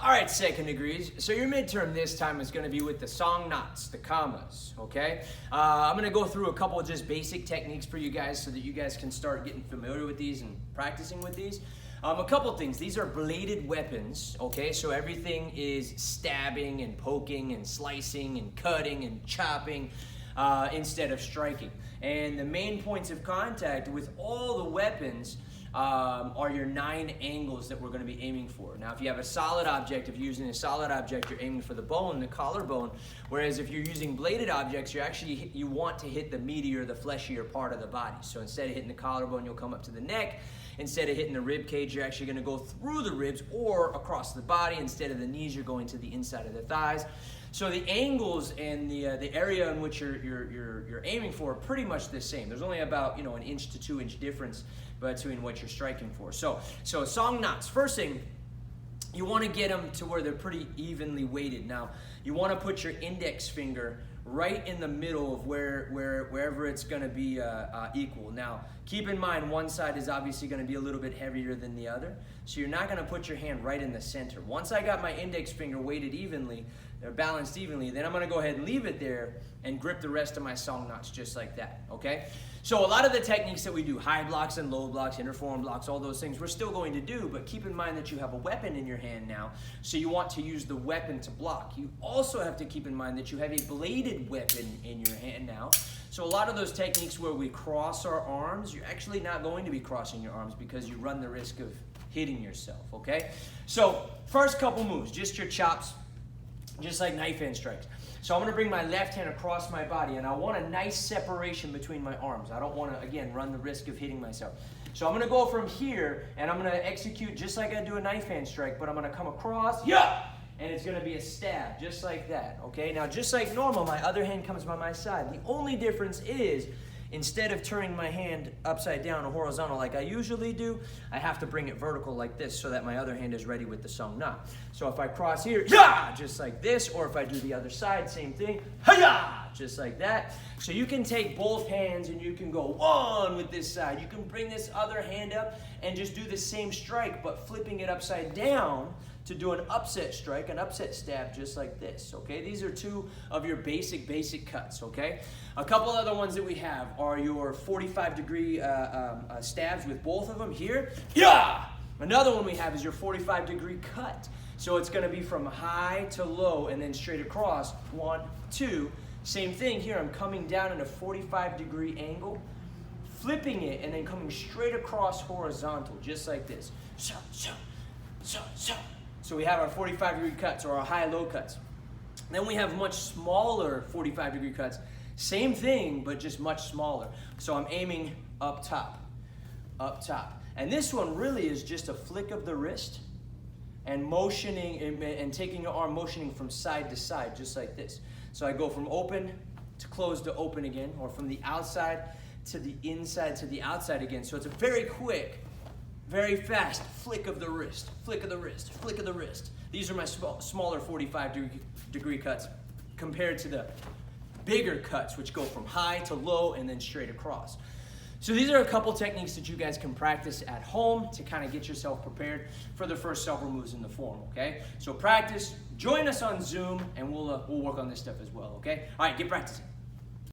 All right, second degrees. So your midterm this time is going to be with the Ssahng knots, the commas, okay? I'm going to go through a couple of just basic techniques for you guys so that you guys can start getting familiar with these and practicing with these. A couple things. These are bladed weapons, okay? So everything is stabbing and poking and slicing and cutting and chopping instead of striking. And the main points of contact with all the weapons are your 9 angles that we're going to be aiming for. Now, if you have a solid object, if you're using a solid object, you're aiming for the bone, the collarbone. Whereas if you're using bladed objects, you want to hit the meatier, the fleshier part of the body. So instead of hitting the collarbone, you'll come up to the neck. Instead of hitting the rib cage, you're actually going to go through the ribs or across the body. Instead of the knees, you're going to the inside of the thighs. So the angles and the area in which you're aiming for are pretty much the same. There's only about an inch to 2 inch difference between what you're striking for. So Ssahng knots. First thing, you want to get them to where they're pretty evenly weighted. Now you want to put your index finger right in the middle of wherever it's going to be equal. Now keep in mind one side is obviously going to be a little bit heavier than the other, so you're not going to put your hand right in the center. Once I got my index finger weighted evenly, they're balanced evenly, then I'm going to go ahead and leave it there and grip the rest of my Ssahng knots just like that, okay? So a lot of the techniques that we do, high blocks and low blocks, interform blocks, all those things, we're still going to do, but keep in mind that you have a weapon in your hand now, so you want to use the weapon to block. You also have to keep in mind that you have a bladed weapon in your hand now. So a lot of those techniques where we cross our arms, you're actually not going to be crossing your arms because you run the risk of hitting yourself, okay? So first couple moves, just your chops, just like knife hand strikes. So I'm going to bring my left hand across my body, and I want a nice separation between my arms. I don't want to, again, run the risk of hitting myself. So I'm going to go from here, and I'm going to execute just like I do a knife hand strike, but I'm going to come across, and it's going to be a stab, just like that, okay? Now, just like normal, my other hand comes by my side. The only difference is, instead of turning my hand upside down or horizontal like I usually do, I have to bring it vertical like this so that my other hand is ready with the Ssahng knot. So if I cross here, just like this, or if I do the other side, same thing, just like that. So you can take both hands and you can go one with this side. You can bring this other hand up and just do the same strike, but flipping it upside down to do an upset strike, an upset stab, just like this, okay? These are 2 of your basic cuts, okay? A couple other ones that we have are your 45-degree stabs with both of them here. Another one we have is your 45-degree cut. So it's going to be from high to low and then straight across. 1, 2. Same thing here. I'm coming down in a 45-degree angle, flipping it, and then coming straight across horizontal, just like this. So we have our 45-degree cuts, or our high-low cuts. Then we have much smaller 45-degree cuts. Same thing, but just much smaller. So I'm aiming up top. And this one really is just a flick of the wrist and motioning and taking your arm, motioning from side to side, just like this. So I go from open to close to open again, or from the outside to the inside to the outside again. So it's a very quick, very fast flick of the wrist, flick of the wrist, flick of the wrist. These are my smaller 45-degree cuts compared to the bigger cuts, which go from high to low and then straight across. So these are a couple techniques that you guys can practice at home to kind of get yourself prepared for the first several moves in the form, okay? So practice, join us on Zoom, and we'll work on this stuff as well, okay? All right, get practicing.